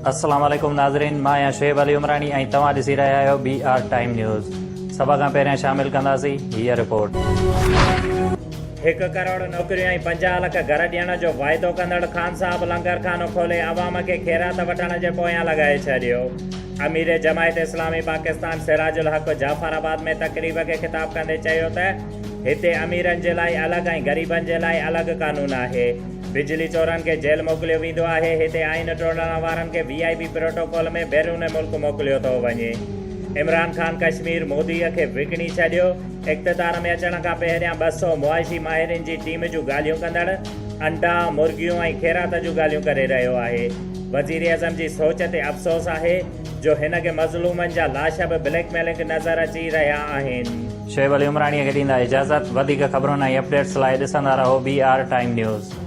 अस्सलाम वालेकुम नाज़रीन, मां आहियां शुएब अली उमरानी ऐं तव्हां ॾिसी रहिया आहियो BR टाइम न्यूज़। सभ खां पहिरियां शामिल कंदासीं हीअ रिपोर्ट। 1 करोड़ नौकरियूं ऐं 50 लख घर ॾियण जो वाइदो कंदड़ ख़ान साहब लंगर खानो खोले अवाम खे ख़ैरात वठण जे पोयां लॻाए छॾियो। अमीर जमायत इस्लामी पाकिस्तान सिराजुल हक़ जाफराबाद में तक़रीब खे ख़िताब कंदे चयो त हिते अमीरनि जे लाइ अलॻि ऐं ग़रीबनि जे लाइ अलॻि कानून आहे। बिजली चोरनि खे जेल मोकिलियो वेंदो आहे, हिते आइन टोड़ण वारनि खे VIP प्रोटोकॉल में बैरून मुल्क मोकिलियो थो वञे। इमरान ख़ान कश्मीर मोदीअ खे विकिणी छॾियो। इक़्तिदार में अचण खां पहिरियां 200 मुआशी माहिरनि जी टीम जूं ॻाल्हियूं कंदड़ अंडा मुर्गियूं ऐं ख़ैरात जूं ॻाल्हियूं करे रहियो आहे। वज़ीर आज़म जी सोच ते अफ़सोस आहे जो हिन खे मज़लूमनि जा लाश बि ब्लैकमेलिंग नज़र अची रहिया आहिनि। शुएब अली उमरानीअ खे ॾींदा इजाज़त। वधीक ख़बरुनि ऐं अपडेट्स लाइ ॾिसंदा रहो BR टाइम न्यूज़।